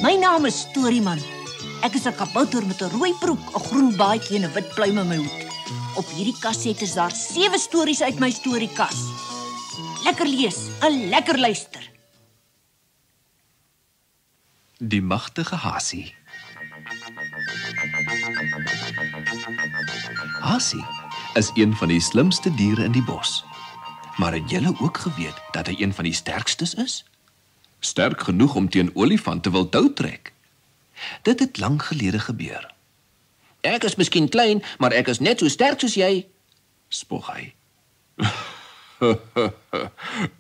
My naam is Storyman. Ek is 'n kabouter met 'n rooi broek, 'n groen baadjie en 'n wit pluim in my hoed. Op hierdie kaset is daar 7 stories uit my storiekas. Lekker lees en lekker luister. Die magtige hasie. Hasie is een van die slimste diere in die bos. Maar het julle ook geweet dat hy een van die sterkstes is? Sterk genoeg om teen olifante wil tou trek. Dit het lank gelede gebeur. Ek is miskien klein, maar ek is net so sterk soos jy, spog hy.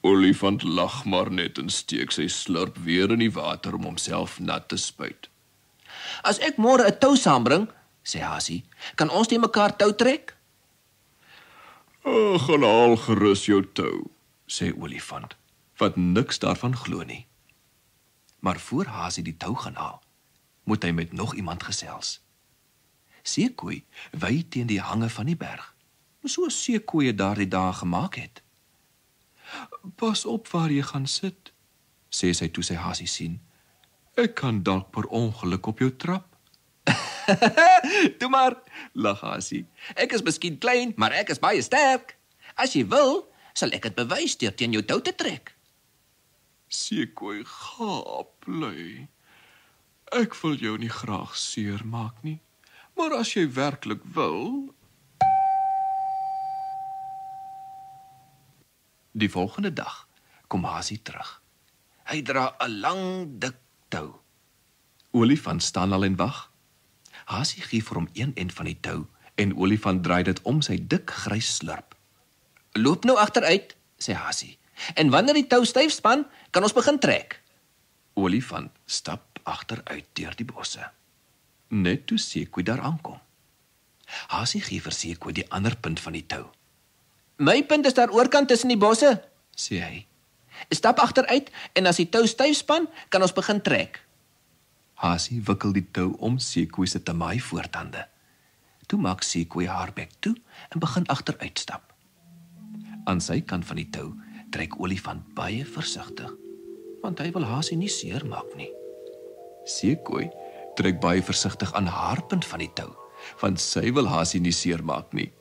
Olifant lag maar net en steek sy slurp weer in die water om homself nat te spuit. As ek môre 'n tou saambring, sê Hasie, kan ons teen mekaar tou trek? Gaan haal gerus jou tou, sê olifant, wat niks daarvan glo nie. Maar voor Hasie die tou gaan haal, moet hy met nog iemand gesels. Seekoei wy teen die hange van die berg, soos seekoeie daardie dae gemaak het. Pas op waar jy gaan sit, sê sy toe sy Hasie sien. Ek kan dalk per ongeluk op jou trap. Toe maar, lag Hasie. Ek is miskien klein, maar ek is baie sterk. As jy wil, sal ek dit bewys deur teen jou tou te trek. Seekoei gaap lui. Ek wil jou nie graag seermaak nie, maar as jy werklik wil. Die volgende dag kom Hasie terug. Hy dra 'n lang, dik tou. Olifant staan al en wag. Hasie gee vir hom een end van die tou en olifant draai dit om sy dik grys slurp. Loop nou agteruit, sê Hasie. En wanneer die tou styf span, kan ons begin trek. Olifant stap agteruit deur die bosse. Net toe Seekoei daar aankom. Hasie gee vir Seekoei die ander punt van die tou. My punt is daar oorkant tussen die bosse, sê hy. Stap agteruit en as die tou styf span, kan ons begin trek. Hasie wikkel die tou om Seekoei se tamaai voortande. Toe maak Seekoei haar bek toe en begin agteruit stap. Aan sy kant van die tou trek olifant baie versigtig, want hy wil Hasie nie seermaak nie. Seekoei trek baie versigtig aan haar punt van die tou, want sy wil Hasie nie seermaak nie.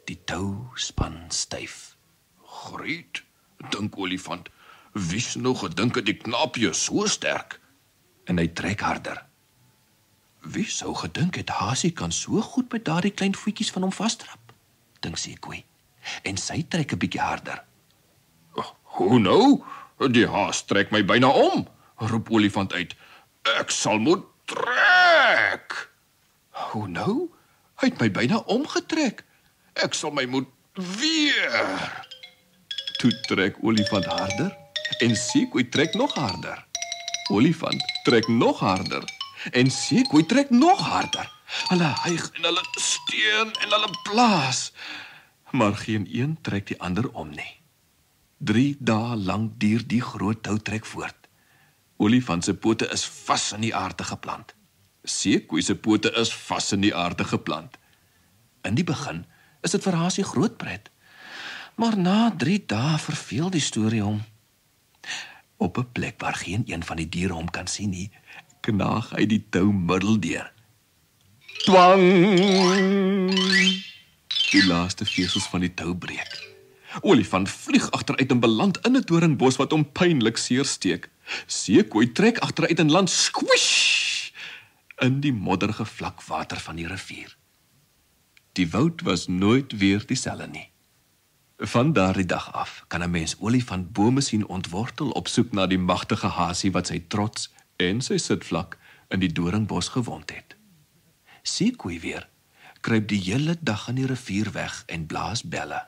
Die tou span styf. Griet, dink olifant, wie's nou gedink het die knaapie so sterk? En hy trek harder. Wie sou gedink het Hasie kan so goed met daardie klein voetjies van hom vasdrap? Dink Seekoei. En sy trek 'n bietjie harder. Hoe nou? Die haas trek my byna om, roep olifant uit. Ek sal moet trek. Hoe nou? Hy het my byna omgetrek. Ek sal my moet weer. Toe trek olifant harder en Seekoei trek nog harder. Olifant trek nog harder en Seekoei trek nog harder. Hulle hyg en hulle steun en hulle blaas, maar geen een trek die ander om nie. 3 dae lank duur die groot toutrek voort. Olifant se pote is vas in die aarde geplant. Seekoei se pote is vas in die aarde geplant. In die begin is dit vir Hasie groot pret, maar na 3 dae verveel die storie hom. Op 'n plek waar geen een van die diere hom kan sien nie, knaag hy die tou middeldeur. Twang! Die laaste vesels van die tou breek. Olifant vlieg agteruit en beland in 'n doringbos wat hom pynlik seer steek. Seekoei trek agteruit en land squish in die modderige vlak water van die rivier. Die woud was nooit weer dieselfde nie. Van daardie dag af kan 'n mens olifant bome sien ontwortel op soek na die magtige Hasie wat sy trots en sy sitvlak in die doringbos gewond het. Seekoei weer kruip die hele dag in die rivier weg en blaas belle.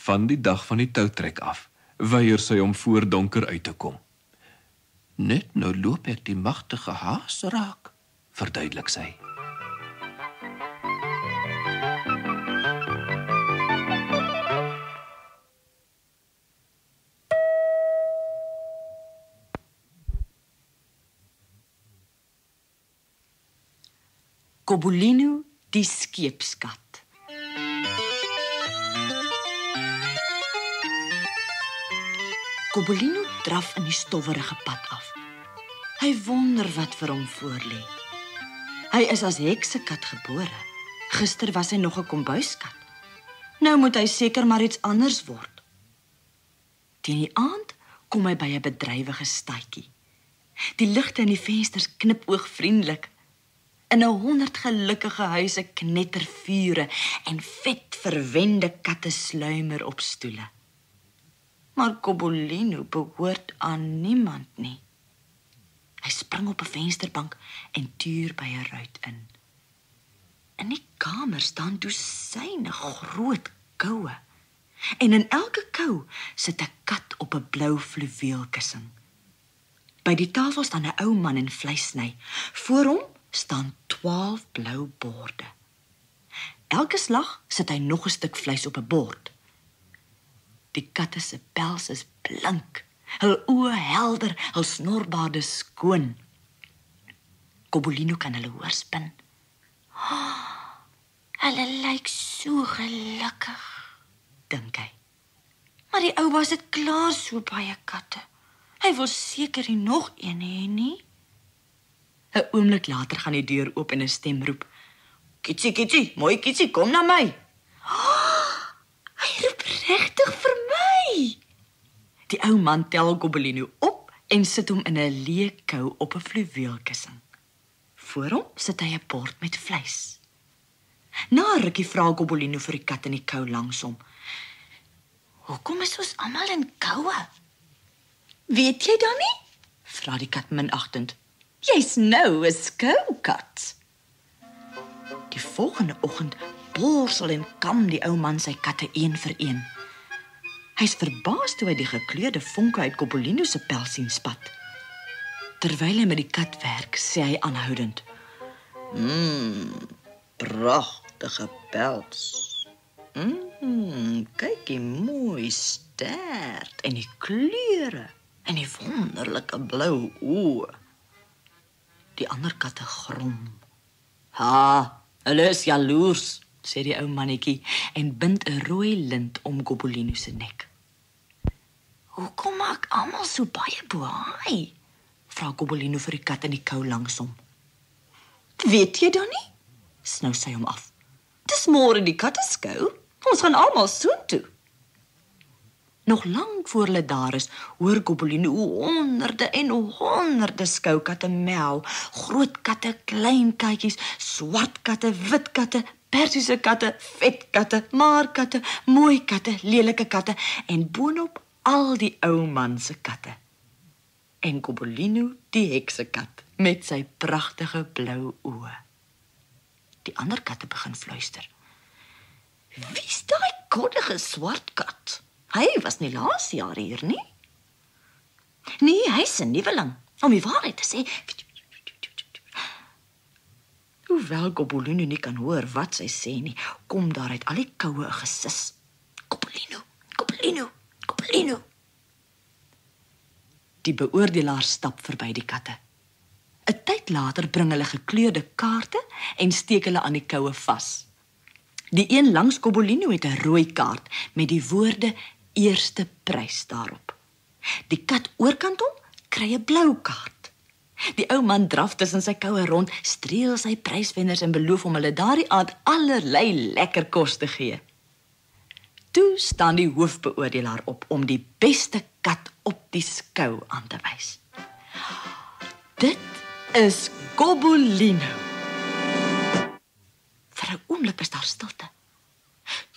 Van die dag van die toutrek af weier sy om voor donker uit te kom. Net nou loop ek die magtige haas raak, verduidelik sy. Kobolino die skeepskat. Kobolino draf in die stowwerige pad af. Hy wonder wat vir hom voorlê. Hy is as heksekat gebore. Gister was hy nog 'n kombuiskat. Nou moet hy seker maar iets anders word. Teen die aand kom hy by 'n bedrywige stadjie. Die ligte in die vensters knip oogvriendelik. In 100 gelukkige huise knetter vure en vet verwende katte sluimer op stoele. Maar Kobolino behoort aan niemand nie. Hy spring op 'n vensterbank en tuur by 'n ruit in. In die kamer staan dosyne groot koue. En in elke kou sit 'n kat op 'n blou fluweelkussing. By die tafel staan 'n ou man en vleis sny. Voor hom staan 12 blou borde. Elke slag sit hy nog 'n stuk vleis op 'n bord. Die katte se pels is blink, hul oë helder, hul snorbade skoon. Kobolino kan hulle hoor spin. Hulle lyk so gelukkig, dink hy. Maar die ou was dit klaar so baie katte. Hy wil seker nie nog een hê nie. 'n Oomblik later gaan die deur oop en 'n stem roep: "Kitsie, kitsie, mooi kitsie, kom na my." Hy roep regtig vir my. Die ou man tel Kobolino op en sit hom in 'n leë kou op 'n fluweelkussing. Voor hom sit hy 'n bord met vleis. Na 'n rukkie vra Kobolino vir die kat in die kou langs hom: "Hoekom is ons almal in koue?" "Weet jy dan nie?" vra die kat minagtend. "Jy's nou 'n skoukat." Die volgende oggend borsel en kam die ou man sy katte een vir een. Hy's verbaas toe hy die gekleurde vonke uit Kobolino se pels sien spat. Terwyl hy met die kat werk, sê hy aanhoudend: "Pragtige pels. Kyk die mooi stert en die kleure en die wonderlike blou oë." Die ander katte grom. "Ha, hulle is jaloers," sê die ou mannetjie en bind 'n rooi lint om Kobolino se nek. "Hoekom maak almal so baie boei?" vra Kobolino vir die kat in die kou langs hom. "Weet jy dan nie?" snou sy hom af. "Dis môre die katteskou. Ons gaan almal soontoe." Nog lank voor hulle daar is, hoor Kobolino hoe honderde en honderde skoukatte mel. Groot katte, klein katjies, swart katte, wit katte, persiese katte, vet katte, maar katte, mooi katte, lelike katte en boonop al die ou man se katte. En Kobolino, die heksekat, met sy pragtige blou oë. Die ander katte begin fluister: "Wie's daai koddige swart kat? Hy was nie laas jaar hier nie." "Nee, hy's 'n nuweling, om die waarheid te sê." Hoewel Kobolino nie kan hoor wat sy sê nie, kom daar uit al die koue 'n gesis: "Kobolino, Kobolino, Kobolino." Die beoordelaar stap verby die katte. 'n Tyd later bring hulle gekleurde kaarte en steek hulle aan die koue vas. Die een langs Kobolino het 'n rooi kaart met die woorde "eerste prys" daarop. Die kat oorkant hom kry 'n blou kaart. Die ou man draf tussen sy koue rond, streel sy pryswenners en beloof om hulle daardie aand allerlei lekker kos te gee. Toe staan die hoofbeoordelaar op om die beste kat op die skou aan te wys. Dit is Kobolino. Vir 'n oomblik is daar stilte.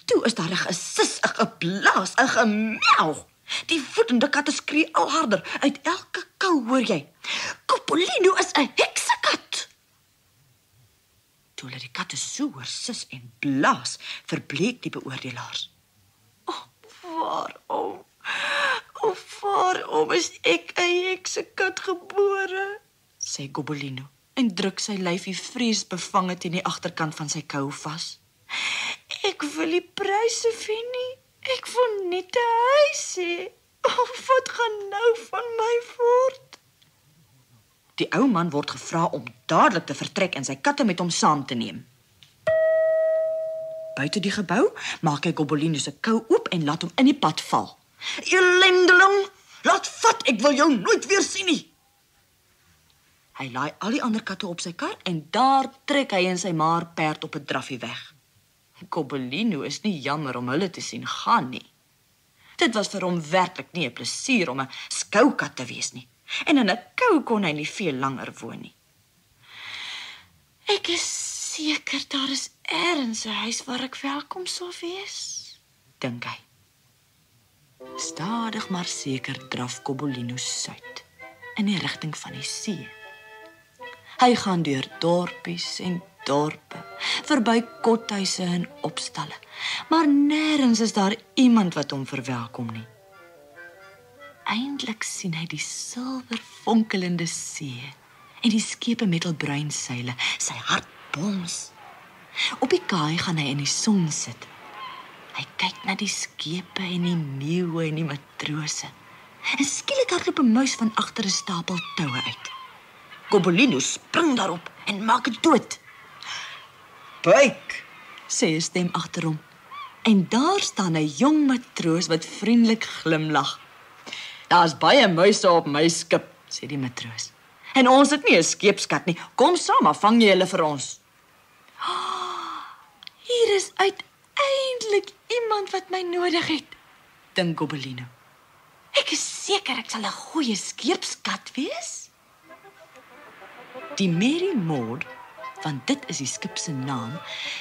Toe is daar 'n gesis, 'n geblaas, 'n gemel. Die woedende katte skree al harder. Uit elke kou hoor jy: "Kobolino is 'n heksekat." Toe hulle die katte so hoor sis en blaas, verbleek die beoordelaars. Waarom is ek 'n heksekat gebore?" sê Kobolino en druk sy lyfie vreesbevange teen die agterkant van sy kou vas. "Ek wil nie pryse wen nie. Ek wil net 'n huis hê. Wat gaan nou van my word?" Die ou man word gevra om dadelik te vertrek en sy katte met hom saam te neem. Buite die gebou maak hy Kobolino se kou oop en laat hom in die pad val. "Elendeling, laat vat, ek wil jou nooit weer sien nie." Hy laai al die ander katte op sy kar en daar trek hy en sy maar perd op 'n draffie weg. Cobbolino is nie jammer om hulle te sien gaan nie. Dit was vir hom werklik nie 'n plesier om 'n skoukat te wees nie. En in 'n kou kon hy nie veel langer woon nie. Ek is seker daar is ergens 'n huis waar ek welkom sou wees, dink hy. Stadig maar seker draf Cobbolino suid, in die rigting van die see. Hy gaan deur dorpies en dorpe, verby kothuise en opstalle, maar nêrens is daar iemand wat hom verwelkom nie. Eindelik sien hy die silwer fonkelende see en die skepe met hul bruin seile, sy hart bons. Op die kaai gaan hy in die son sit. Hy kyk na die skepe en die meeuwe en die matrose. En skielik hardloop 'n muis van agter 'n stapel toue uit. Cobbolino spring daarop en maak dit dood. "Buik," sê 'n stem agter hom. En daar staan 'n jong matroos wat vriendelik glimlag. "Daar's baie muise op my skip," sê die matroos. "En ons het nie 'n skeepskat nie. Kom saam, vang jy hulle vir ons." "Hier is uiteindelik iemand wat my nodig het," dink Cobbolino. "Ek is seker ek sal 'n goeie skeepskat wees." Die Mary Maud, want dit is die skip se naam,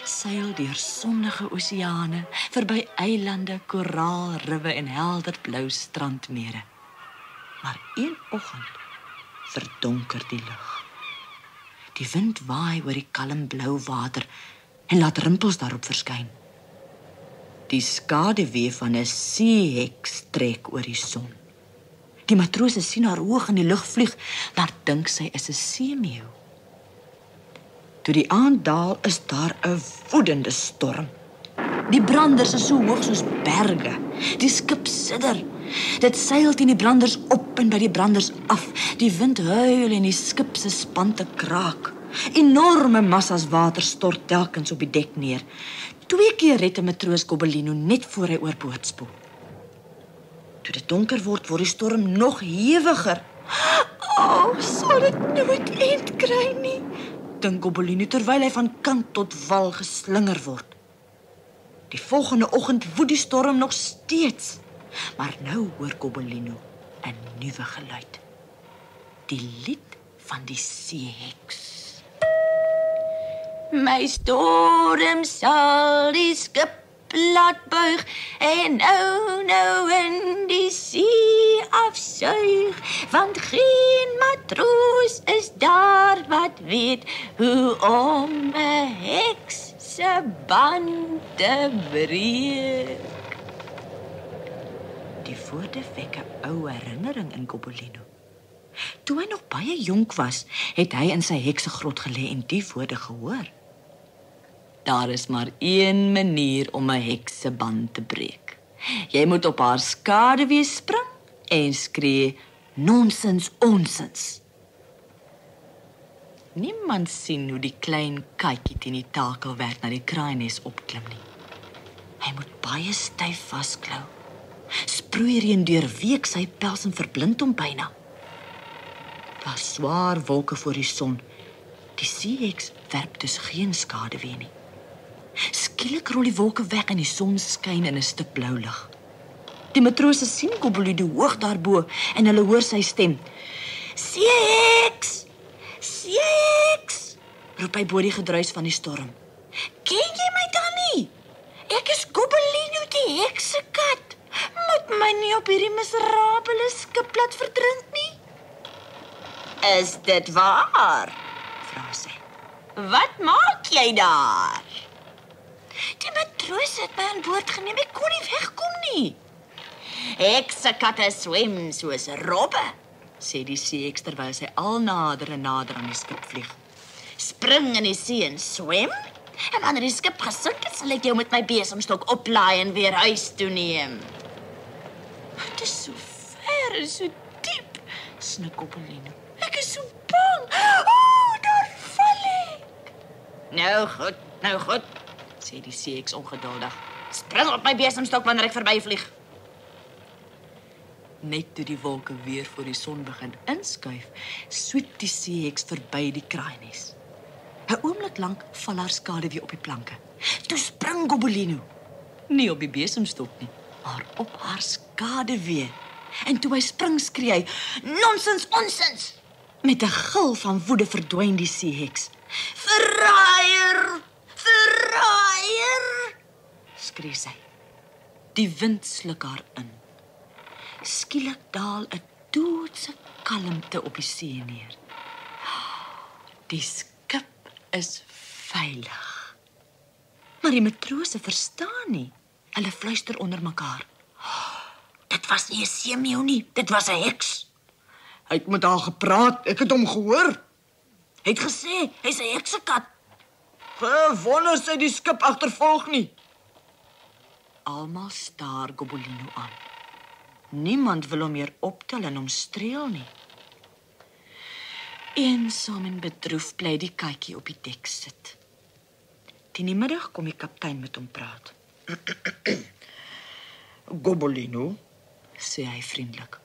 seil deur sonnige oseane, verby eilande, koraalriwe en helderblou strandmere. Maar een oggend verdonker die lug. Die wind waai oor die kalm blou water en laat rimpels daarop verskyn. Die skaduwee van 'n seeheks trek oor die son. Die matrose sien haar hoog in die lug vlieg, maar dink sy is 'n seemeeu. Toe die aand daal, is daar 'n woedende storm. Die branders is so hoog soos berge. Die skip sidder. Dit seil teen die branders op en by die branders af. Die wind huil en die skip se spante kraak. Enorme massas water stort telkens op die dek neer. 2 keer red 'n matroos Cobbolino net voor hy oorboord spoel. Toe dit donker word die storm nog hewiger. Sal dit nooit eind kry nie, dink Cobbolino terwyl hy van kant tot wal geslinger word. Die volgende oggend woed die storm nog steeds, maar nou hoor Cobbolino 'n nuwe geluid. Die lied van die seeheks. My storm sal die skip laat buig en nou in die see afsuig, want geen matroos is daar wat weet hoe om 'n heks se band te breek. Die woorde wek 'n ou herinnering in Cobbolino. Toe hy nog baie jonk was, het hy in sy heksegrot gelê en die woorde gehoor. Daar is maar een manier om 'n heks se band te breek. Jy moet op haar skaduwee spring en skree, nonsens, onsens. Niemand sien hoe die klein katjie teen die takelwerk na die kraaines opklim nie. Hy moet baie styf vasklou. Sproeireën deurweek sy pels en verblind hom byna. Daar's swaar wolke voor die son. Die seeheks werp dus geen skaduwee nie. Skielik rol die wolke weg en die son skyn in 'n stuk blou lig. Die matrose sien Cobbolino hoog daarbo en hulle hoor sy stem. Seeheks! Seeheks! Roep hy bo die gedruis van die storm. Ken jy my dan nie? Ek is Cobbolino die heksekat. Moet my nie op hierdie miserabele skip laat verdrink nie. Is dit waar? Vra sy. Wat maak jy daar? Die matroos het my aan boord geneem, ek kon nie wegkom nie. Heksekatte swem soos robbe, sê die seeheks terwyl sy al nader en nader aan die skip vlieg. Spring in die see en swem, en wanneer die skip gesink het, sal ek jou met my besemstok oplaai en weer huis toe neem. Het is so ver en so diep, snik Cobbolino. Ek is so bang. Daar val ek. Nou goed, sê die seeheks ongeduldig. Spring op my besemstok wanneer ek verbyvlieg. Net toe die wolke weer voor die son begin inskuif, sweep die seeheks verby die kraaines. 'n Oomblik lank val haar skaduwee op die planke. Toe spring Gobelino. Nie op die besemstok nie, maar op haar skaduwee. En toe hy spring, skree hy, "Nonsens, onsens!" Met 'n gil van woede verdwyn die seeheks. "Verraaier! Verraaier!" skree sy. Die wind sluk haar in. Skielik daal 'n doodse kalmte op die see neer. Die skip is veilig. Maar die matrose verstaan nie. Hulle fluister onder mekaar. "Dit was nie 'n seemeeu nie, dit was 'n heks. Hy het met haar gepraat, ek het hom gehoor. Hy het gesê, hy's 'n heksekat. Gewonder sy die skip agtervolg nie." Almal staar Gobelino aan. Niemand wil hom meer optel en hom streel nie. Eensaam en bedroef bly die katjie op die dek sit. Teen die middag kom die kaptein met hom praat. "Gobelino," sê hy vriendelik,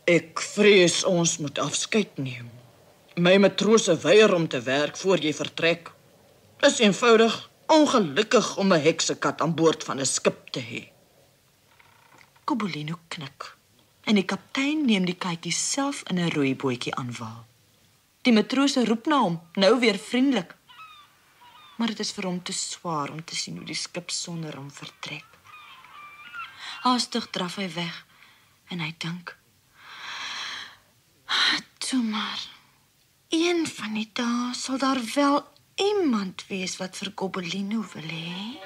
"ek vrees ons moet afskeid neem. My matrose weier om te werk voor jy vertrek. Is eenvoudig ongelukkig om 'n heksekat aan boord van 'n skip te hê." Gobelino knik en die kaptein neem die katjie self in 'n rooibootjie aanwaal. Die matrose roep na hom, nou weer vriendelik. Maar dit is vir hom te swaar om te sien hoe die skip sonder hom vertrek. Haastig draf hy weg en hy dink, "Toe maar, een van die dae sal daar wel iemand wees wat vir Gobelino wil hê."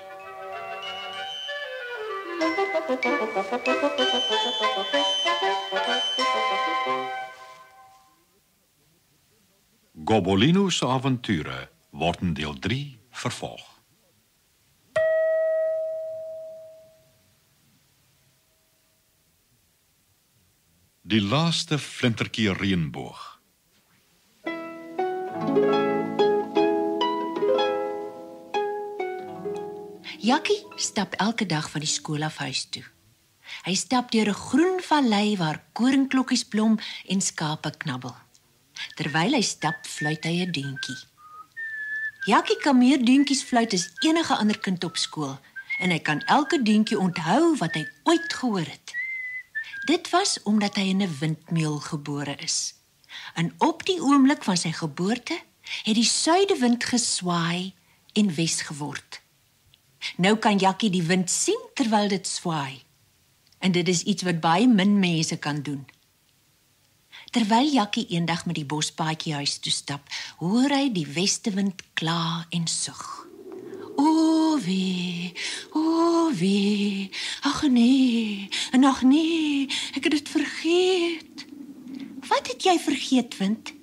Gobelino se avonture word in deel 3 vervolg. Die laaste flintertjie reënboog. Jakkie stap elke dag van die skool af huis toe. Hy stap deur 'n groen vallei waar koringklokkies blom en skape knabbel. Terwyl hy stap, fluit hy 'n deuntjie. Jakkie kan meer deuntjies fluit as enige ander kind op skool en hy kan elke deuntjie onthou wat hy ooit gehoor het. Dit was omdat hy in 'n windmeul gebore is. En op die oomblik van sy geboorte het die suidewind geswaai en wes geword. Nou kan Jakkie die wind sien terwyl dit swaai. En dit is iets wat baie min mense kan doen. Terwyl Jakkie eendag met die bospaadjie huis toe stap, hoor hy die westewind kla en sug. O wee, ag nee, en ag nee, ek het dit vergeet. Wat het jy vergeet, wind?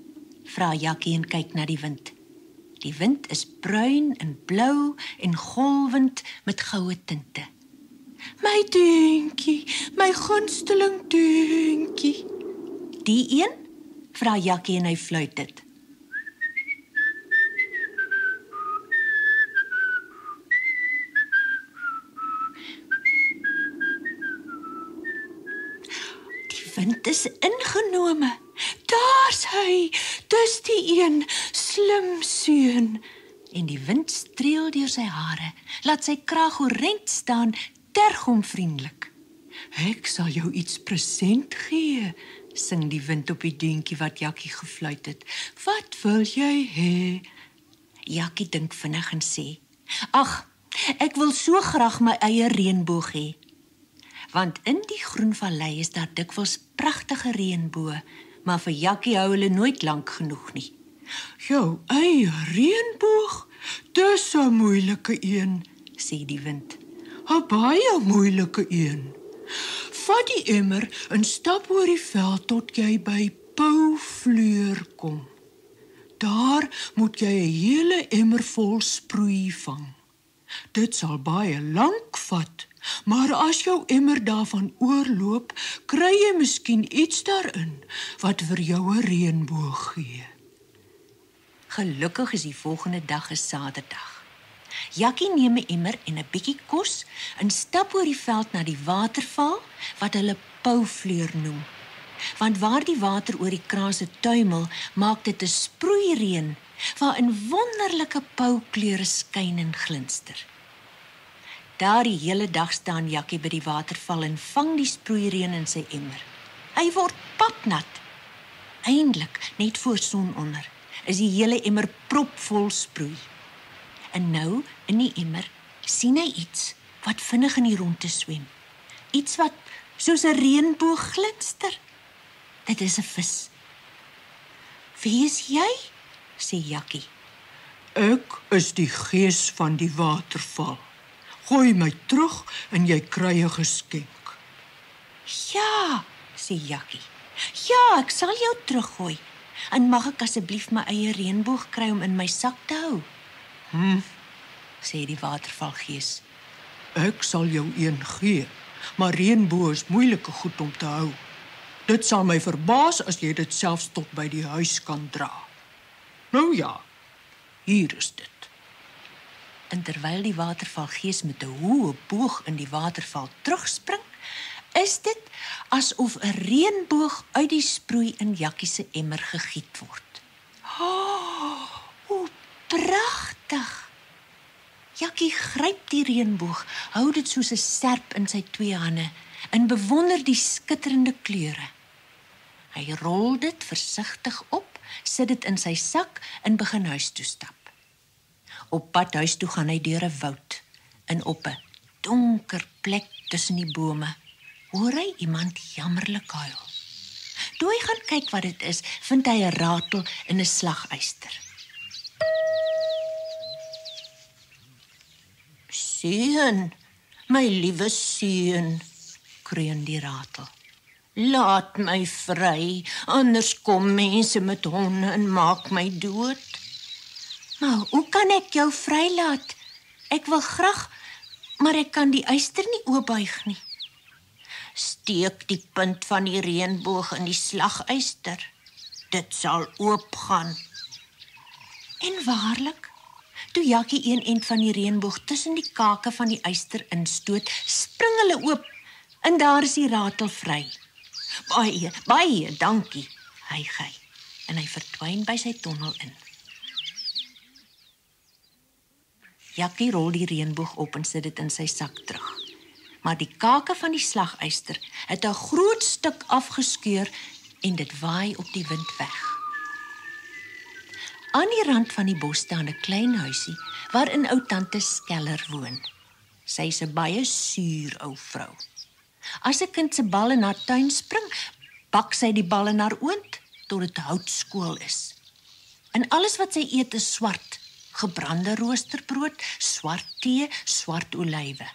Vra Jakkie en kyk na die wind. Die wind is bruin en blou en golwend met goue tinte. My deuntjie, my gunsteling deuntjie. Die een? Vra Jakkie en hy fluit dit. Die wind is ingenome. Daar's hy, dis die een, slim seun. En die wind streel deur sy hare, laat sy kraag oorent staan, terg hom vriendelik. Ek sal jou iets present gee, sing die wind op die deuntjie wat Jakkie gefluit het. Wat wil jy hê? Jakkie dink vinnig en sê, ag, ek wil so graag my eie reënboog hê. Want in die groen vallei is daar dikwels pragtige reënboë, maar vir Jakkie hou hulle nooit lank genoeg nie. Jou eie reënboog? Dis 'n moeilike een, sê die wind. 'n Baie moeilike een. Vat die emmer en stap oor die veld tot jy by Pouvleur kom. Daar moet jy 'n hele emmer vol sproei vang. Dit sal baie lank vat, maar as jou emmer daarvan oorloop, kry jy miskien iets daarin wat vir jou 'n reënboog gee. Gelukkig is die volgende dag 'n Saterdag. Jakkie neem 'n emmer en 'n bietjie kos en stap oor die veld na die waterval wat hulle pouvleur noem. Want waar die water oor die kraanse tuimel, maak dit 'n sproeireën waarin wonderlike poukleure skyn en glinster. Daar die hele dag staan Jakkie by die waterval en vang die sproeireën in sy emmer. Hy word papnat. Eindelik, net voor sononder, is die hele emmer propvol sproei. En nou, in die emmer, sien hy iets wat vinnig in die rondte swem. Iets wat soos 'n reënboog glinster. Dit is 'n vis. "Wie is jy?" sê Jakkie. Ek is die gees van die waterval. Gooi my terug en jy kry 'n geskenk. "Ja," sê Jakkie. "Ja, ek sal jou teruggooi. En mag ek asseblief my eie reënboog kry om in my sak te hou?" sê die watervalgees. Ek sal jou een gee, maar reënboë is moeilike goed om te hou. Dit sal my verbaas as jy dit selfs tot by die huis kan dra. Nou ja, hier is dit. En terwyl die watervalgees met 'n hoë boog in die waterval terugspring, is dit asof 'n reënboog uit die sproei in Jakkie se emmer gegiet word. Hoe pragtig! Jakkie gryp die reënboog, hou dit soos 'n serp in sy twee hande en bewonder die skitterende kleure. Hy rol dit versigtig op, sit dit in sy sak en begin huis toe stap. Op pad huis toe gaan hy deur 'n woud en op 'n donker plek tussen die bome hoor hy iemand jammerlik huil. Toe hy gaan kyk wat dit is, vind hy 'n ratel en 'n slagyster. "Seun, my liewe seun," kreun die ratel. "Laat my vry, anders kom mense met honde en maak my dood." "Maar hoe kan ek jou vrylaat? Ek wil graag, maar ek kan die yster nie oopbuig nie." "Steek die punt van die reënboog in die slagyster. Dit sal oopgaan." En waarlik, toe Jakkie een end van die reënboog tussen die kake van die yster instoot, spring hulle oop en daar is die ratel vry. Baie dankie," hyg hy, en hy verdwyn by sy tonnel in. Jakkie rol die reënboog op en sit dit in sy sak terug. Maar die kake van die slagyster het 'n groot stuk afgeskeur en dit waai op die wind weg. Aan die rand van die bos staan 'n klein huisie waarin ou tante Skeller woon. Sy is 'n baie suur ou vrou. As 'n kind se bal in haar tuin spring, bak sy die bal in haar oond tot dit houtskool is. En alles wat sy eet is swart, gebrande roosterbrood, swart tee, swart olywe.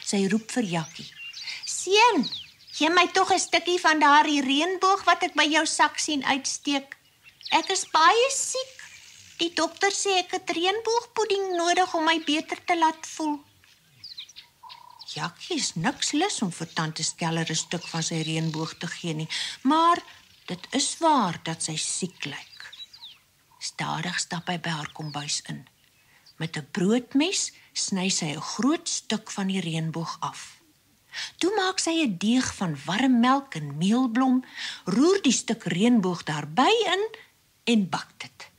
Sy roep vir Jakkie: "Seun, gee my tog 'n stukkie van daardie reënboog wat ek by jou sak sien uitsteek. Ek is baie siek. Die dokter sê ek het reënboogpudding nodig om my beter te laat voel." Jakkie is niks lus om vir tante Skeller 'n stuk van sy reënboog te gee nie, maar dit is waar dat sy siek lyk. Stadig stap hy by haar kombuis in. Met 'n broodmes sny sy 'n groot stuk van die reënboog af. Toe maak sy 'n deeg van warm melk en meelblom, roer die stuk reënboog daarby in en bak dit.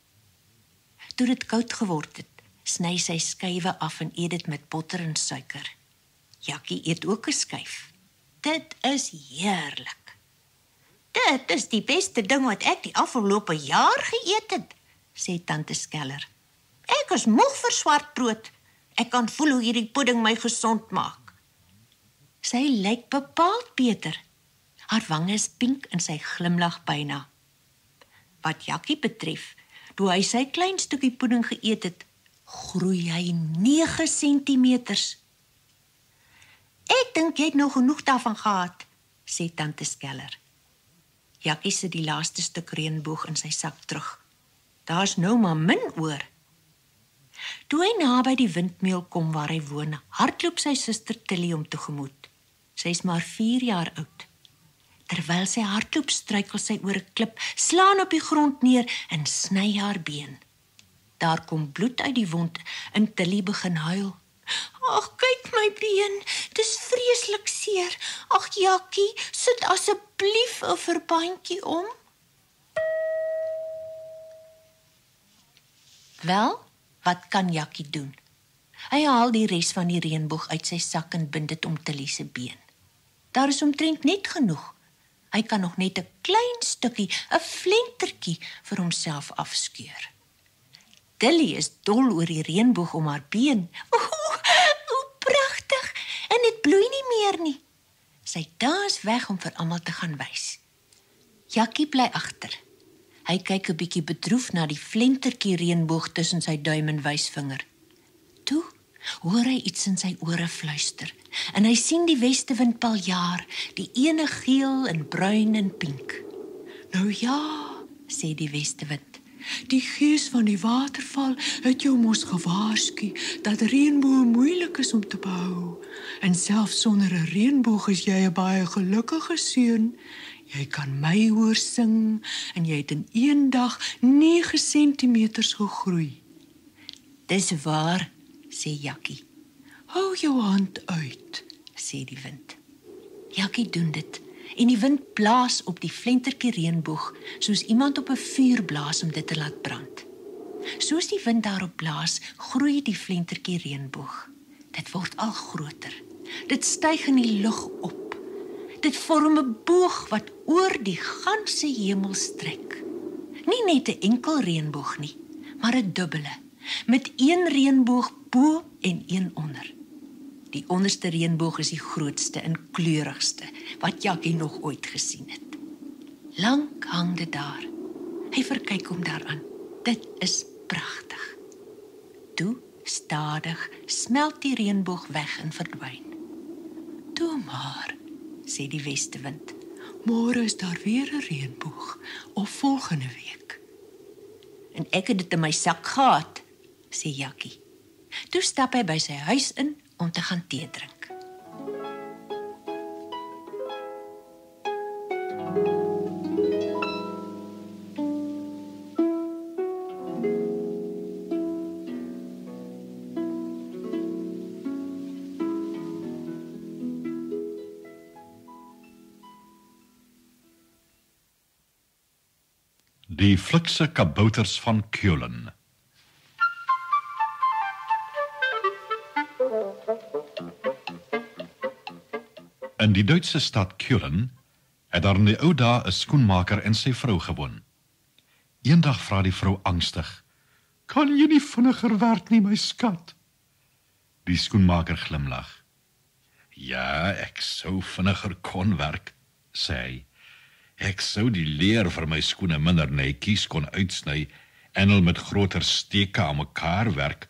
Toe dit koud geword het, sny sy skywe af en eet dit met botter en suiker. Jakkie eet ook 'n skyf. Dit is heerlik. "Dit is die beste ding wat ek die afgelope jaar geëet het," sê tante Skeller. "Ek is moeg vir swart brood. Ek kan voel hoe hierdie pudding my gesond maak." Sy lyk bepaald beter. Haar wange is pink en sy glimlag byna. Wat Jakkie betref, toe hy sy klein stukkie pudding geëet het, groei hy 9 sentimeters. "Ek dink jy het nog genoeg daarvan gehad," sê tante Skeller. Jakkie sit die laaste stuk reënboog in sy sak terug. Daar's nou maar min oor. Toe hy naby die windmeel kom waar hy woon, hardloop sy suster Tilly om tegemoet. Sy is maar 4 jaar oud. Terwyl sy hardloop, struikel sy oor 'n klip, slaan op die grond neer en sny haar been. Daar kom bloed uit die wond en Tilly begin huil. Ag, kyk my been, dis vreeslik seer. Ag, Jakkie, sit asseblief 'n verbandjie om. Wel, wat kan Jakkie doen? Hy haal die res van die reënboog uit sy sak en bind dit om Tilly se been. Daar is omtrent net genoeg. Hy kan nog net 'n klein stukkie, 'n flentertjie vir homself afskeur. Tilly is dol oor die reënboog om haar been. Hoe pragtig! En dit bloei nie meer nie. Sy dans weg om vir almal te gaan wys. Jakkie bly agter. Hy kyk 'n bietjie bedroef na die flentertjie reënboog tussen sy duim en wysvinger. Toe hoor hy iets in sy ore fluister en hy sien die westewind paljaar, die ene geel en bruin en pink. Nou ja, sê die westewind, die gees van die waterval het jou mos gewaarsku dat reënboë moeilik is om te behou. En selfs sonder 'n reënboog is jy 'n baie gelukkige seun. Jy kan my hoor sing en jy het in een dag 9 sentimeters gegroei. Dis waar, sê Jakkie. Hou jou hand uit, sê die wind. Jakkie doen dit en die wind blaas op die flentertjie reënboog soos iemand op 'n vuur blaas om dit te laat brand. Soos die wind daarop blaas, groei die flentertjie reënboog. Dit word al groter. Dit styg in die lug op. Dit vorm 'n boog wat oor die ganse hemel strek. Nie net 'n enkel reënboog nie, maar 'n dubbele, met een reënboog bo en een onder. Die onderste reënboog is die grootste en kleurigste wat Jakkie nog ooit gesien het. Lank hang dit daar. Hy verkyk hom daaraan. Dit is pragtig. Toe, stadig, smelt die reënboog weg en verdwyn. Toe maar, sê die westewind. Môre is daar weer 'n reënboog, of volgende week. En ek het dit in my sak gehad, sê Jakkie. Toe stap hy by sy huis in om te gaan tee drink. Die flikse kabouters van Keulen. In die Duitse stad Keulen het daar in die ou dae 'n skoenmaker en sy vrou gewoon. Eendag vra die vrou angstig: "Kan jy nie vinniger werk nie, my skat?" Die skoenmaker glimlag. "Ja, ek sou vinniger kon werk," sê hy. "Ek sou die leer vir my skoene minder netjies kon uitsny en hulle met groter steke aan mekaar werk,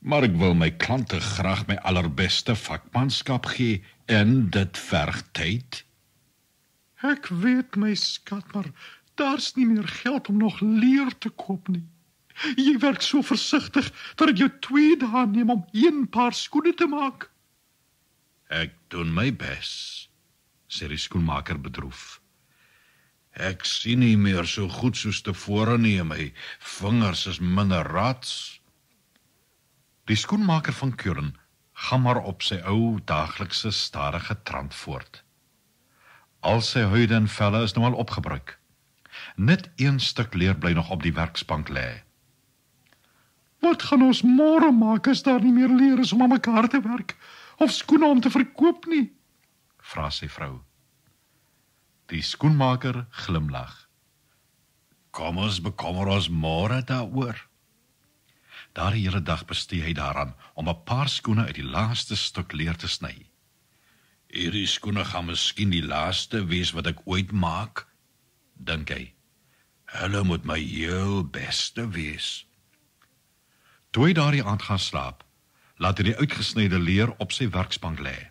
maar ek wil my klante graag my allerbeste vakmanskap gee en dit verg tyd." "Ek weet, my skat, maar daar's nie meer geld om nog leer te koop nie. Jy werk so versigtig dat dit jou 2 dae neem om 1 paar skoene te maak." "Ek doen my bes," sê die skoenmaker bedroef. "Ek sien nie meer so goed soos tevore nie, my vingers is minder rats." Die skoenmaker van Keulen gaan maar op sy ou daaglikse stadige trant voort. Al sy huide en velle is nou al opgebruik. Net 1 stuk leer bly nog op die werksbank lê. "Wat gaan ons môre maak as daar nie meer leer is om aan mekaar te werk, of skoene om te verkoop nie?" vra sy vrou. Die skoenmaker glimlag. "Kom ons bekommer ons môre daaroor." Daardie hele dag bestee hy daaraan om 'n paar skoene uit die laaste stuk leer te sny. "Hierdie skoene gaan miskien die laaste wees wat ek ooit maak," dink hy. "Hulle moet my heel beste wees." Toe hy daardie aand gaan slaap, laat hy die uitgesnyde leer op sy werksbank lê.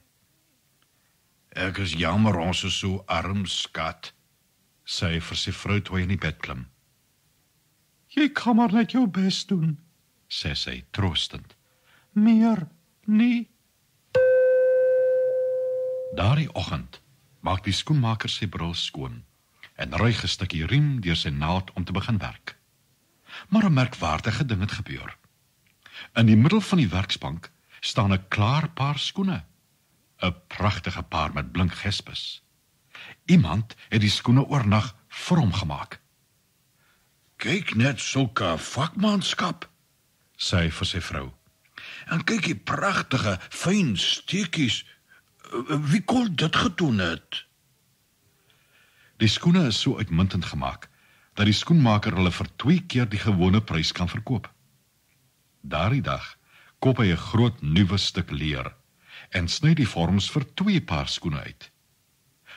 "Ek is jammer ons is so arm, skat," sê hy vir sy vrou toe hy in die bed klim. "Jy kan maar net jou bes doen," sê sy troostend. "Meer nie." Daardie oggend maak die skoenmaker sy bril skoon en ruig 'n stukkie riem deur sy naald om te begin werk. Maar 'n merkwaardige ding het gebeur. In die middel van die werksbank staan 'n klaar paar skoene. 'n Pragtige paar met blink gespes. Iemand het die skoene oornag vir hom gemaak. Kyk net sulke vakmanskap, Sê hy vir sy vrou. en kyk die pragtige, fyn steekies. Wie kon dit gedoen het? Die skoene is so uitmuntend gemaak, dat die skoenmaker hulle vir 2 keer die gewone prys kan verkoop. Daardie dag koop hy 'n groot nuwe stuk leer, en sny die vorms vir 2 paar skoene uit.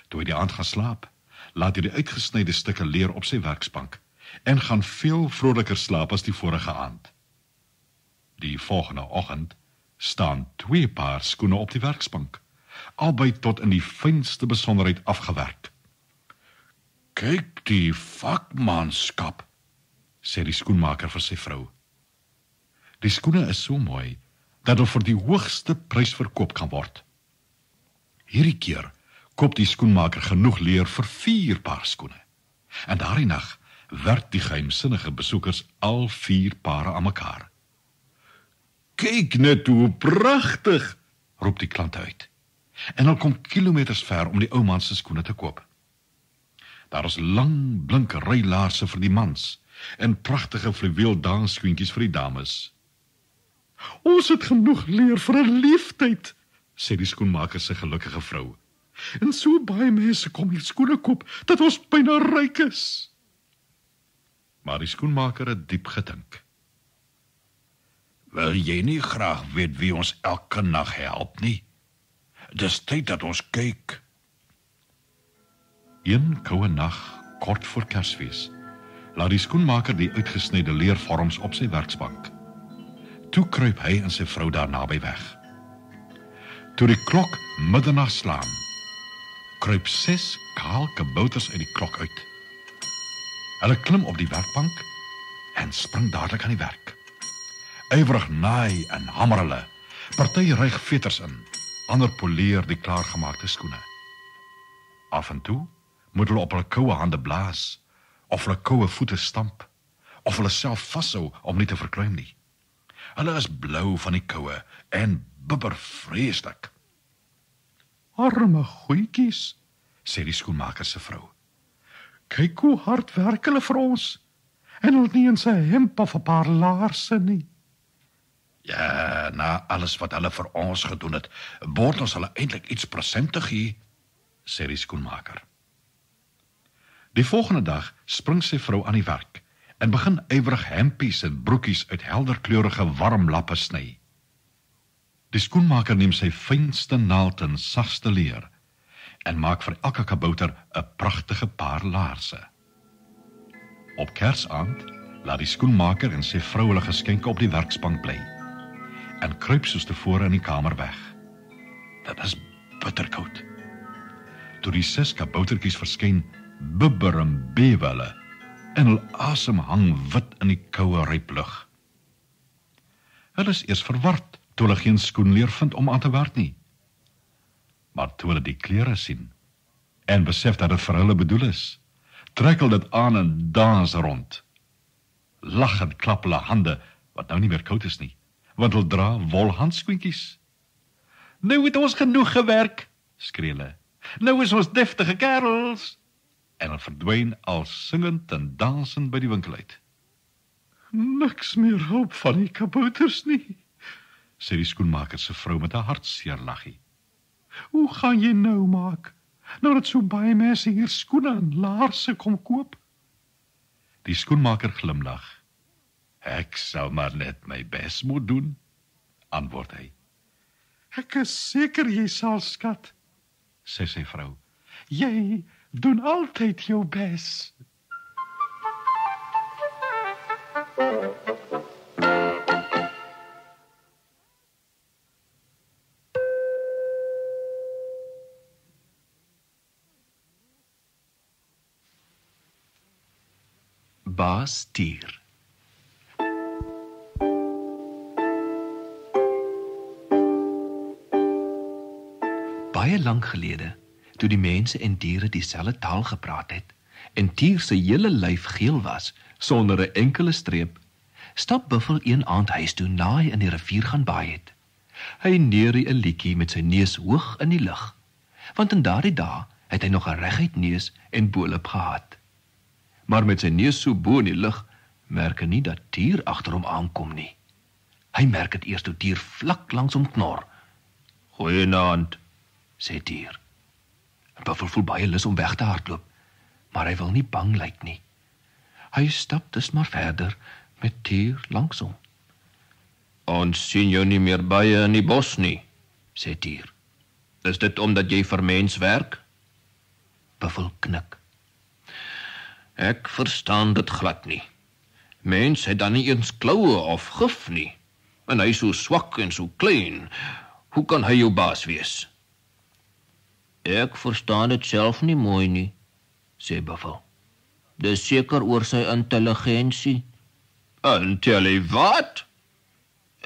Toe hy die aand gaan slaap, laat hy die uitgesnyde stukke leer op sy werksbank, en gaan veel vroliker slaap as die vorige aand. Die volgende oggend staan 2 paar skoene op die werksbank, albei tot in die fynste besonderheid afgewerk. Kyk die vakmanskap, Sê die skoenmaker vir sy vrou. Die skoene is so mooi, dat hulle vir die hoogste prys verkoop kan word. Hierdie keer koop die skoenmaker genoeg leer vir 4 paar skoene. En daardie nag werk die geheimsinnige besoekers al 4 pare aan mekaar. kyk net hoe pragtig. Roep die klante uit. En hulle kom kilometers ver om die ou man se skoene te koop. Daar is lang, blink rylaarse vir die mans en pragtige fluweel dansskoentjies vir die dames. Ons het genoeg leer vir 'n leeftyd, sê die skoenmaker se gelukkige vrou. En so baie mense kom hier skoene koop, dat ons byna ryk is. Maar die skoenmaker het diep gedink. Wil jy nie graag weet wie ons elke nag help nie? Dis tyd dat ons kyk. Een koue nag, kort voor Kersfees, laat die skoenmaker die uitgesnyde leervorms op sy werksbank. Toe kruip hy en sy vrou daar naby weg. Toe die klok middernag slaan, kruip 6 kaal kabouters uit die klok uit. Hulle klim op die werkbank en spring dadelik aan die werk. Ywerig naai en hamer hulle. Party ryg veters in, ander poleer die klaargemaakte skoene. Af en toe moet hulle op hulle koue hande blaas, of hulle koue voete stamp, of hulle self vashou om nie te verkruim nie. Hulle is blou van die koue en bibber vreeslik. Arme goetjies, sê die skoenmaker se vrou. Kyk hoe hard werk hulle vir ons, en hulle nie eens 'n hemp of 'n paar laarse nie. Ja, na alles wat hulle vir ons gedoen het, behoort ons hulle eintlik iets present te gee, sê die skoenmaker. Die volgende dag spring sy vrou aan die werk en begin ywerig hempies en broekies uit helderkleurige warm lappe sny. Die skoenmaker neem sy fynste naald en sagste leer en maak vir elke kabouter 'n pragtige paar laarse. Op Kersaand laat die skoenmaker en sy vrou hulle geskenke op die werksbank bly en kruip soos tevore in die kamer weg. Dit is bitterkoud. Toe die 6 kaboutertjies verskyn, bibber en bewe hulle, en hul asem hang wit in die koue ryp lug. Hulle is eers verward toe hulle geen skoenleer vind om aan te werk nie. Maar toe hulle die klere sien en besef dat dit vir hulle bedoel is, trek hulle dit aan en dans rond. Lag en klap hulle hande, wat nou nie meer koud is nie, want hulle dra wolhandskoentjies. Nou het ons genoeg gewerk, skree hulle. Nou is ons deftige kerels. En hulle verdwyn al singend en dansend by die winkel uit. Niks meer hulp van die kabouters nie, sê die skoenmaker se vrou met 'n hartseer laggie. Hoe gaan jy nou maak, nou dat so baie mense hier skoene en laarse kom koop? Die skoenmaker glimlag. Ek sal maar net my bes moet doen, antwoord hy. Ek is seker jy sal, skat, sê sy vrou. Jy doen altyd jou bes. Baas Tier. Baie lank gelede, toe die mense en diere dieselfde taal gepraat het en Tier se hele lyf geel was, sonder 'n enkele streep, stap Buffel een aand huis toe na hy in die rivier gaan baai het. Hy neurie 'n liedjie met sy neus hoog in die lug, want in daardie dae het hy nog 'n reguit neus en bolop gehad. Maar met sy neus so bo in die lug, merk hy nie dat Tier agter hom aankom nie. Hy merk dit eers toe Tier vlak langs hom knor. "Goeienaand," sê Tier. Buffel voel baie lus om weg te hardloop, maar hy wil nie bang lyk nie. Hy stap dus maar verder met Tier langs hom. "Ons sien jou nie meer baie in die bos nie," sê Tier. "Is dit omdat jy vir mens werk?" Buffel knik. "Ek verstaan dit glad nie. Mens het dan nie eens kloue of gif nie. En hy so swak en so klein. Hoe kan hy jou baas wees?" "Ek verstaan dit self nie mooi nie," sê Buffel. "Dis seker oor sy intelligensie." "Wat?"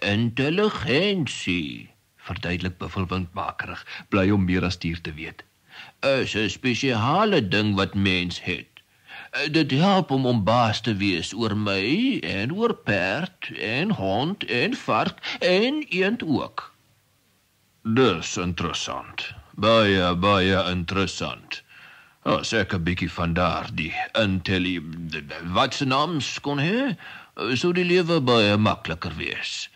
"Intelligensie," verduidelik Buffel windmakerig, bly om meer as Tier te weet. "Is 'n spesiale ding wat mens het. Dit help om baas te wees oor my en oor perd en hond en vark en eend ook." "Dis interessant. Baie interessant. As ek 'n bietjie van daardie wat se naam kon hê, sou die lewe baie makliker wees.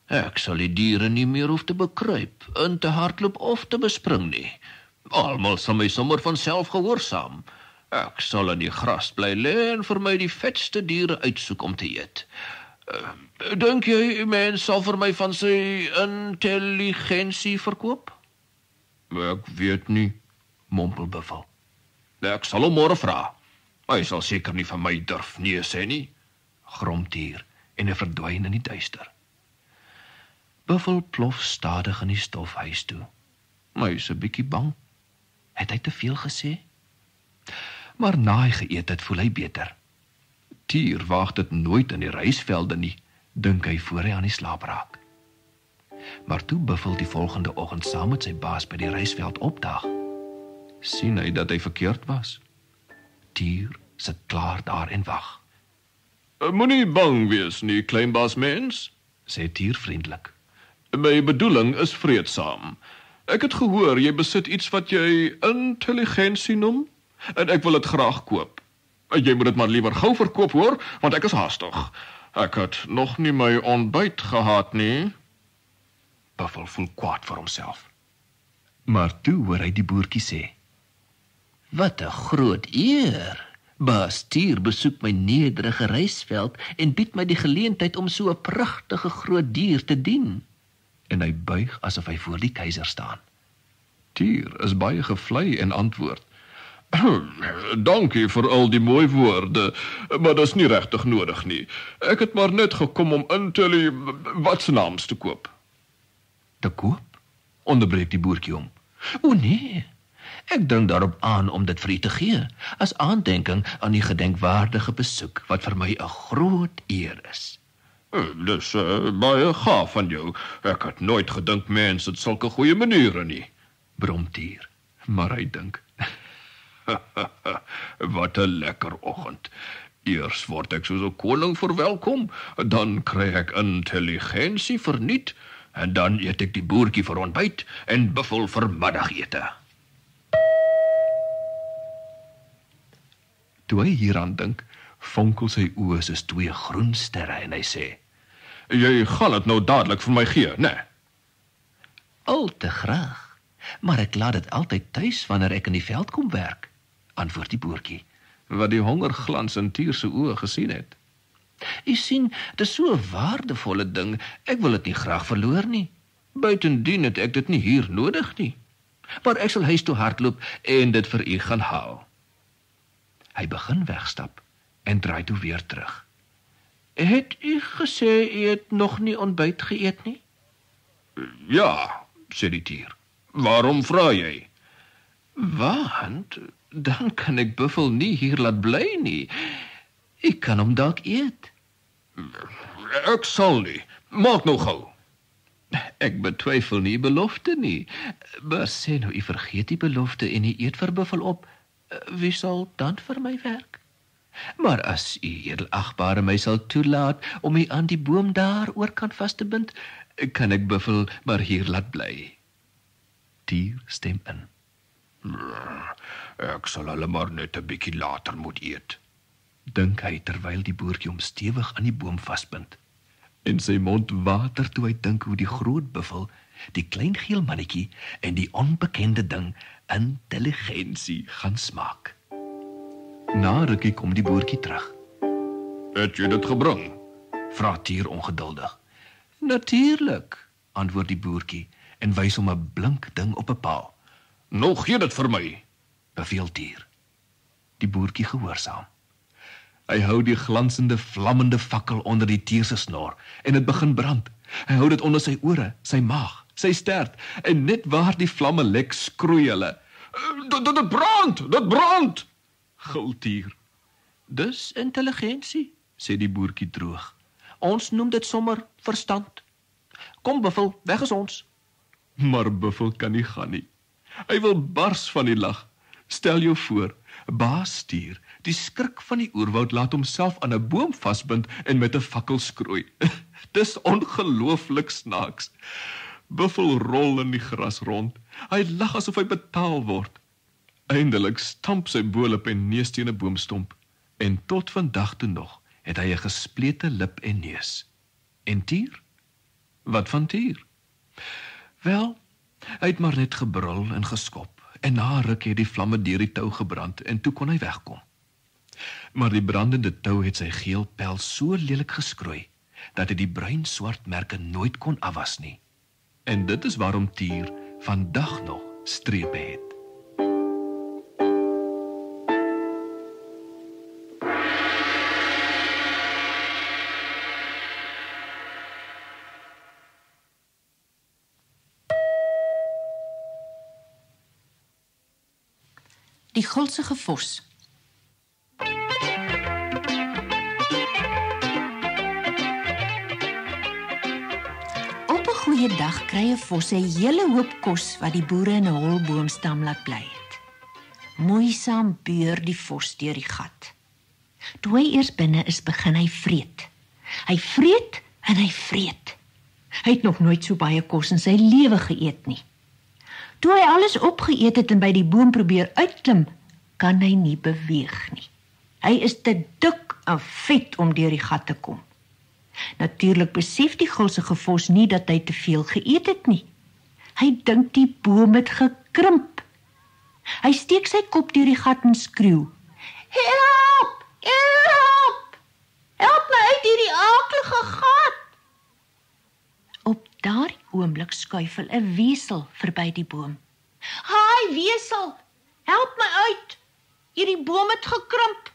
Ek sal die diere nie meer hoef te bekruip, in te hardloop of te bespring nie. Almal sal my sommer van self gehoorsaam. Ek sal in die gras bly lê en vir my die vetste diere uitsoek om te eet. Dink jy mens sal vir my van sy intelligensie verkoop?" "Ek weet nie," mompel Buffel. "Ek sal hom môre vra. Hy sal seker nie van my durf nee sê nie," grom Tier en hy verdwyn in die duister. Buffel plof stadig in die stofhuis toe. Hy is 'n bietjie bang. Het hy te veel gesê? Maar na hy geëet het, voel hy beter. Tier waag dit nooit in die rysvelde nie, dink hy voor hy aan die slaap raak. Maar toe Buffel die volgende oggend saam met sy baas by die rysveld opdaag, sien hy dat hy verkeerd was. Tier sit klaar daar en wag. "Moenie bang wees nie, kleinbaas mens," sê Tier vriendelik. "My bedoeling is vreedsaam. Ek het gehoor jy besit iets wat jy intelligensie noem, en ek wil dit graag koop. Jy moet dit maar liewer gou verkoop hoor, want ek is haastig. Ek het nog nie my ontbyt gehad nie." Buffel voel kwaad vir homself. Maar toe hoor hy die boertjie sê, "Wat 'n groot eer. Baas Tier besoek my nederige rysveld en bied my die geleentheid om so 'n pragtige groot dier te dien." En hy buig asof hy voor die keiser staan. Tier is baie gevlei en antwoord, "Dankie vir al die mooi woorde, maar dis nie regtig nodig nie. Ek het maar net gekom om wat se naams te koop." "Te koop?" onderbreek die boertjie hom. "O nee, ek dink daarop aan om dit vir u te gee, as aandenking aan die gedenkwaardige besoek wat vir my 'n groot eer is." "Dis baie gaaf van jou. Ek het nooit gedink mense het sulke goeie maniere nie," brom Tier. Maar hy dink, "Wat 'n lekker oggend. Eers word ek soos 'n koning verwelkom, dan kry ek intelligensie verniet, en dan eet ek die boertjie vir ontbyt en Buffel vir middagete." Toe hy hieraan dink, fonkel sy oë soos 2 groen sterre en hy sê, "Jy gaan dit nou dadelik vir my gee, né?" "Al te graag, maar ek laat dit altyd tuis wanneer ek in die veld kom werk," antwoord die boertjie, wat die hongerglans in Tier se oë gesien het. "U sien, dit is so 'n waardevolle ding, ek wil dit nie graag verloor nie. Buitendien het ek dit nie hier nodig nie. Maar ek sal huis toe hardloop en dit vir u gaan haal." Hy begin wegstap en draai toe weer terug. "Het u gesê u het nog nie ontbyt geëet nie?" "Ja," sê die Tier. "Waarom vra jy?" "Want dan kan ek Buffel nie hier laat bly nie. Ek kan hom dalk eet." "Ek sal nie. Maak nou gou." "Ek betwyfel nie belofte nie. Maar sê nou, u vergeet die belofte en u eet vir Buffel op. Wie sal dan vir my werk? Maar as u edelagbare my sal toelaat om u aan die boom daar oorkant vas te bind, kan ek Buffel maar hier laat bly. Tier stem in. Ek sal hulle maar net 'n bietjie later moet eet. Dink hy terwyl die boertjie hom stewig aan die boom vasbind. En sy mond water toe hy dink hoe die groot Buffel, die klein geel mannetjie en die onbekende ding intelligensie gaan smaak. Na rukkie kom die boertjie terug. Het jy dit gebring? Vra Tier ongeduldig. Natuurlik, antwoord die boertjie en wys hom 'n blink ding op 'n paal. Nou gee dit vir my, beveel Tier. Die boertjie gehoorsaam. Hy hou die glansende, vlammende fakkel onder die tier se snor en dit begin brand. Hy hou dit onder sy ore, sy maag, sy stert en net waar die vlamme lek skroei hulle. Dit brand! Gil Tier. Dis intelligensie, sê die boertjie droog. Ons noem dit sommer verstand. Kom Buffel, weg is ons. Maar Buffel kan nie gaan nie. Hy wil bars van die lag. Stel jou voor, baas Tier, die skrik van die oerwoud laat homself aan 'n boom vasbind en met 'n fakkel skroei. Dis ongelooflik snaaks. Buffel rol in die gras rond. Hy lag asof hy betaal word. Eindelik stamp sy bolop en neus teen 'n boomstomp. En tot vandag toe nog het hy 'n gesplete lip en neus. En Tier? Wat van Tier? Wel, hy het maar net gebrul en geskop. En na ruk het die vlamme deur die tou gebrand en toe kon hy wegkom. Maar die brandende tou het sy geel pel so lelik geskroei, dat hy die bruin-swart merke nooit kon afwas nie. En dit is waarom Tier vandag nog strepe het. Die gulsige vos. Op 'n goeie dag kry 'n vos 'n hele hoop kos wat die boere in 'n hol boomstam laat bly het. Moeisaam beur die vos deur die gat. Toe hy eers binne is, begin hy vreet. Hy vreet en hy vreet. Hy het nog nooit so baie kos in sy lewe geëet nie. Toe hy alles opgeëet het en by die boom probeer uitklim, kan hy nie beweeg nie. Hy is te dik en vet om deur die gat te kom. Natuurlik besef die gulsige vos nie dat hy te veel geëet het nie. Hy dink die boom het gekrimp. Hy steek sy kop deur die gat en skreeu: "Help! Help! Help my uit hierdie aaklige gat!" Op daardie oomblik skuifel 'n wesel verby die boom. "Haai wesel, help my uit. Hierdie boom het gekrimp."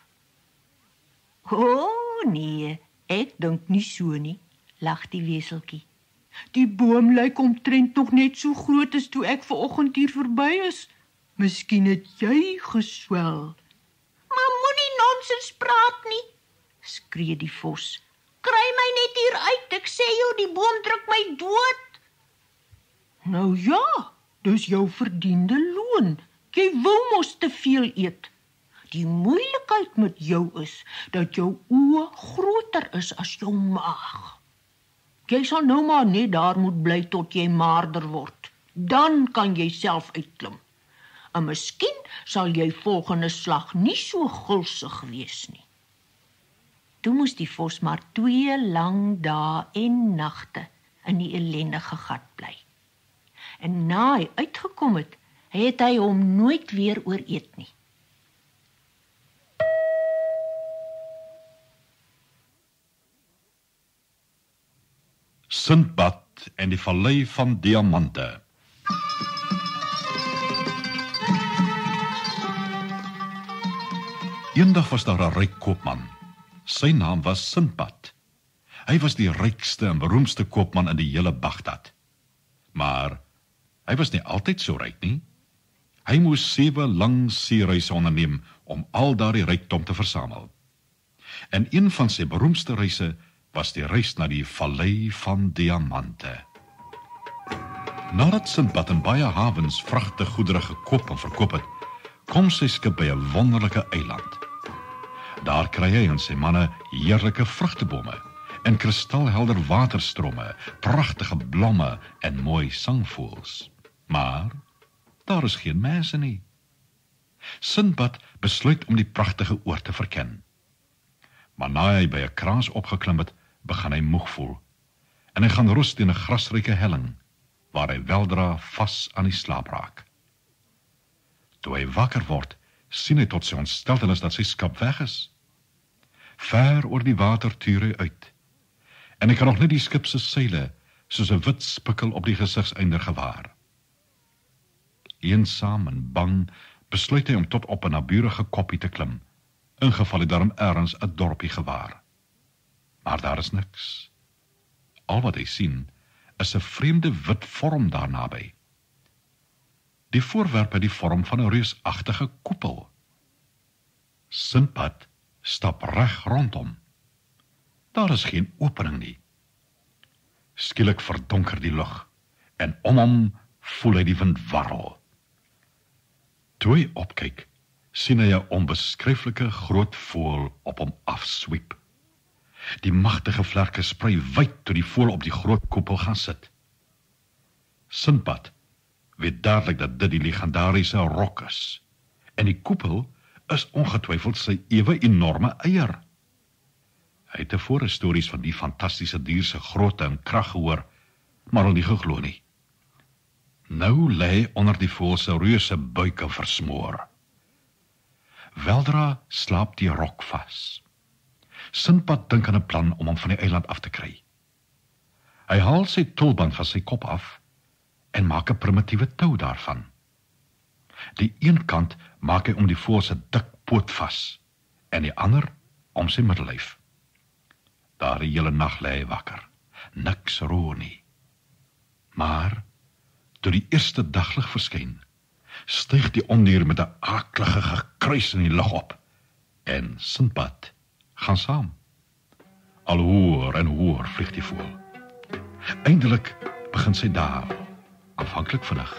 "O nee, ek dink nie so nie," lag die weseltjie. "Die boom lyk omtrent nog net so groot as toe ek vanoggend hier verby is. Miskien het jy geswel." "Maar moenie nonsens praat nie," skree die vos. "Kry my net hier uit, ek sê jou, die boom druk my dood." "Nou ja, dis jou verdiende loon. Jy wou mos te veel eet. Die moeilikheid met jou is dat jou oë groter is as jou maag. Jy sal nou maar net daar moet bly tot jy maarder word. Dan kan jy self uitklim. En miskien sal jy volgende slag nie so gulsig wees nie." Toe moes die vos maar 2 lang dae en nagte in die ellendige gat bly. En na hy uitgekom het, het hy hom nooit weer ooreet nie. Sindbad en die Vallei van Diamante. Eendag was daar 'n ryk koopman. Sy naam was Sindbad. Hy was die rykste en beroemdste koopman in die hele Bagdad. Maar hy was nie altyd so ryk nie. Hy moes 7 lang seereise onderneem om al daardie rykdom te versamel. En een van sy beroemdste reise was die reis na die Vallei van Diamante. Nadat Sindbad in baie hawens vragte goedere gekoop en verkoop het, kom sy skip by 'n wonderlike eiland. Daar kry hy en sy manne heerlike vrugtebome en kristalhelder waterstrome, pragtige blomme en mooi sangvoëls. Maar daar is geen mense nie. Sindbad besluit om die pragtige oord te verken. Maar na hy by 'n kraans opgeklim het, begin hy moeg voel. En hy gaan rus teen 'n grasryke helling, waar hy weldra vas aan die slaap raak. Toe hy wakker word, sien hy tot sy ontsteltenis dat sy skip weg is. Ver oor die water tuur hy uit, en hy kan nog net die skip se seile soos 'n wit spikkel op die gesigseinder gewaar. Eensaam en bang besluit hy om tot op 'n naburige koppie te klim, ingeval hy daarom ergens 'n dorpie gewaar. Maar daar is niks. Al wat hy sien, is 'n vreemde wit vorm daar naby. Die voorwerp het die vorm van 'n reusagtige koepel. Sindbad stap reg rondom. Daar is geen opening nie. Skielik verdonker die lug, en om hom voel hy die wind warrel. Toe hy opkyk, sien hy 'n onbeskryflike groot voël op hom afswiep. Die magtige vlerke sprei wyd toe die voël op die groot koepel gaan sit. Sindbad weet dadelik dat dit die legendariese rok is, en die koepel is ongetwyfeld sy ewe enorme eier. Hy het tevore stories van die fantastiese dier se grootte en krag gehoor, maar al nie geglo nie. Nou lê hy onder die voël se reuse buike versmoor. Weldra slaap die rok vas. Sindbad dink aan 'n plan om hom van die eiland af te kry. Hy haal sy tulband van sy kop af en maak 'n primitiewe tou daarvan. Die een kant maak hy om die voël se dik poot vas en die ander om sy middellyf. Daar die hele nag lê hy wakker. Niks roer nie. Maar toe die eerste daglig verskyn, styg die ondier met 'n aaklige gekruis in die lug op, en Sindbad gaan saam. Al hoër en hoër vlieg die voël. Eindelik begin sy daal, aanvanklik vinnig.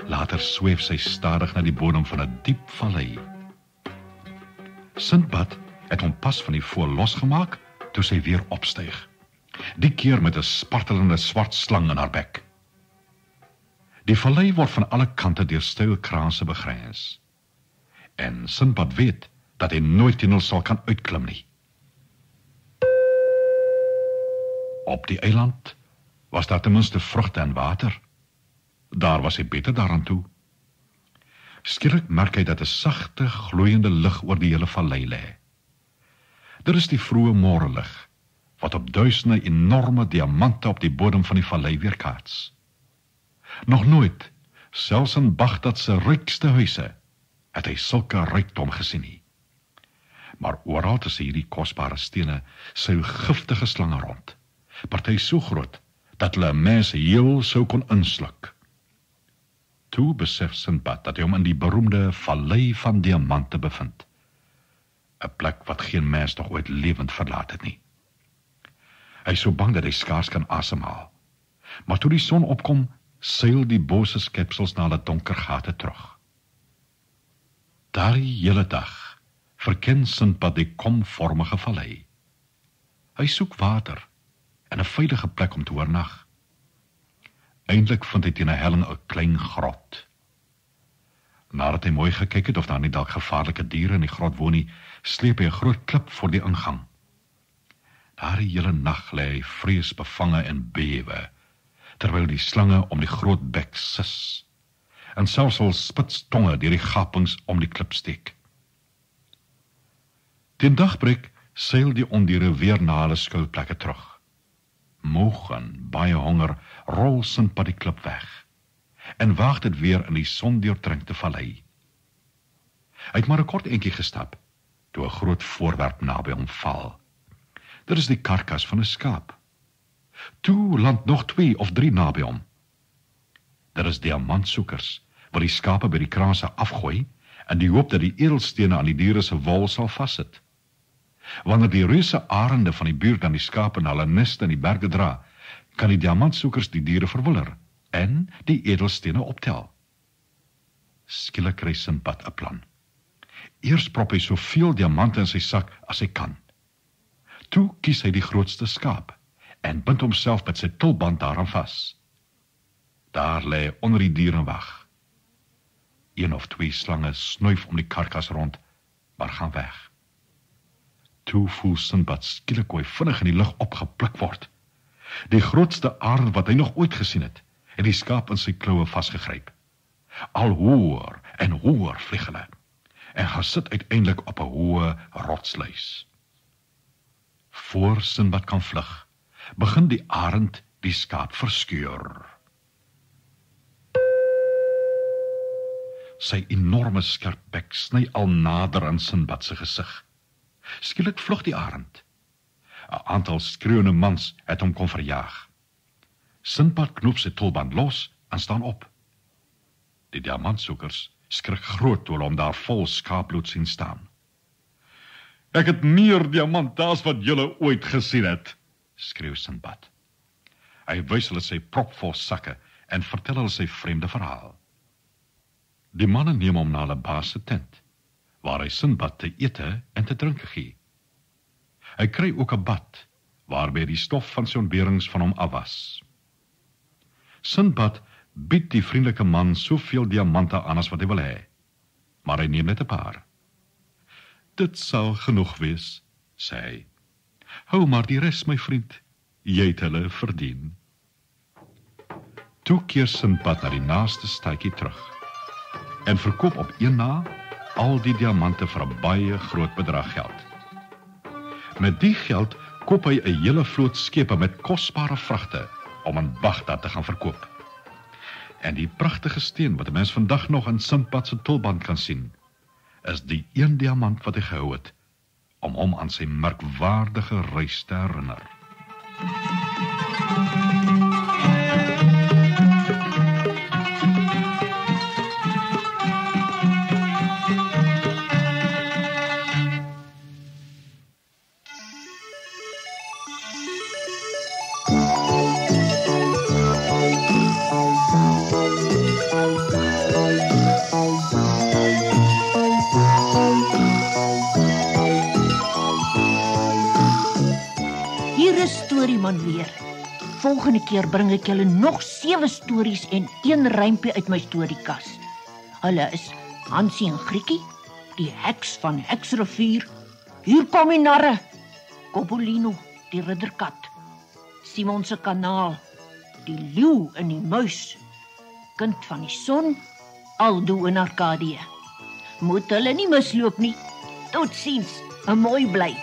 Later sweef sy stadig na die bodem van 'n diep vallei. Sindbad het hom pas van die voël losgemaak toe sy weer opstyg. Die keer met 'n spartelende swart slang in haar bek. Die vallei word van alle kante deur steil kraanse begrens. En Sindbad weet dat hy nooit teen hulle sal kan uitklim nie. Op die eiland was daar ten minste vrugte en water. Daar was hy beter daaraan toe. Skielik merk hy dat 'n sagte, gloeiende lig oor die hele vallei lê. Dit is die vroeë môrelig, wat op duisende enorme diamante op die bodem van die vallei weerkaats. Nog nooit, selfs in Bagdad se rykste huise, het hy sulke rykdom gesien nie. Maar oral tussen hierdie kosbare stene seil giftige slange rond, party so groot dat hulle 'n mens heel sou kon insluk. Toe besef Sindbad dat hy hom in die beroemde vallei van diamante bevind, 'n plek wat geen mens nog ooit lewend verlaat het nie. Hy is so bang dat hy skaars kan asemhaal, maar toe die son opkom, seil die bose skepsels na hulle donker gate terug. Daardie hele dag verken Sindbad die komvormige vallei. Hy soek water en 'n veilige plek om te oornag. Eindelik vind hy teen 'n helling 'n klein grot. Nadat hy mooi gekyk het of daar nie dalk gevaarlike diere in die grot woon nie, sleep hy 'n groot klip voor die ingang. Daardie hele nag lê hy vreesbevange en bewe, terwyl die slange om die groot bek sis, en selfs al spits tonge deur die gapings om die klip steek. Teen dagbreek seil die ondiere weer na hulle skuilplekke terug. Moeg en baie honger rol Sindbad die klip weg, en waag dit weer in die sondeurdrenkte vallei. Hy het maar 'n kort entjie gestap, toe 'n groot voorwerp naby hom val. Dit is die karkas van 'n skaap. Toe land nog 2 of 3 naby hom. Dit is diamantsoekers, wat die skape by die kraanse afgooi, en die hoop dat die edelstene aan die diere se wol sal vassit. Wanneer die reuse arende van die buurt aan die skape na hulle neste in die berge dra, kan die diamantsoekers die diere verwiller en die edelstene optel. Skielik kry Sinbad 'n plan. Eers prop hy soveel diamante in sy sak as hy kan. Toe kies hy die grootste skaap en bind homself met sy tulband daaraan vas. Daar lê onder die dier en wag. 1 of 2 slange snuif om die karkas rond, maar gaan weg. Toe voel Sinbad skielik hoe hy vinnig in die lug opgepluk word. Die grootste arend wat hy nog ooit gesien het die skaap in sy kloue vasgegryp. Al hoër en hoër vlieg hulle en gaan sit uiteindelik op 'n hoë rotsluis. Voor Sinbad kan vlug, begin die arend die skaap verskeur. Sy enorme skerp bek sny al nader aan Sinbad se gesig. Skielik vlug die arend. 'n Aantal skreeuende mans het hom kom verjaag. Sinbad knoop sy tulband los en staan op. Die diamantsoekers skrik groot toe hulle hom daar vol skaapbloed sien staan. "Ek het meer diamante as wat julle ooit gesien het," skreeu Sinbad. Hy wys hulle sy propvol sakke en vertel hulle sy vreemde verhaal. Die manne neem hom na hulle baas se tent, waar hy Sinbad te ete en te drinke gee. Hy kry ook 'n bad, waarby die stof van sy ontberings van hom afwas. Sinbad bied die vriendelike man soveel diamante aan as wat hy wil hê, maar hy neem net 'n paar. "Dit sal genoeg wees," sê hy. "Hou maar die res, my vriend, jy het hulle verdien." Toe keer Sinbad na die naaste stadjie terug en verkoop op een na al die diamante vir 'n baie groot bedrag geld. Met die geld koop hy 'n hele vloot skepe met kosbare vragte om in Bagdad te gaan verkoop. En die pragtige steen wat 'n mens vandag nog in Sinbad se tulband kan sien, is die een diamant wat hy gehou het, om hom aan sy merkwaardige reis te herinner. Man weer. Volgende keer bring ek julle nog 7 stories en 1 rympie uit my storiekas. Hulle is Hansie en Grietjie, die heks van Heksrivier, Hier kom die narre, Coppolino, die ridderkat, Simon se kanaal, die leeu en die muis, Kind van die son, Aldo en Arkadië. Moet hulle nie misloop nie. Totsiens, 'n mooi bly.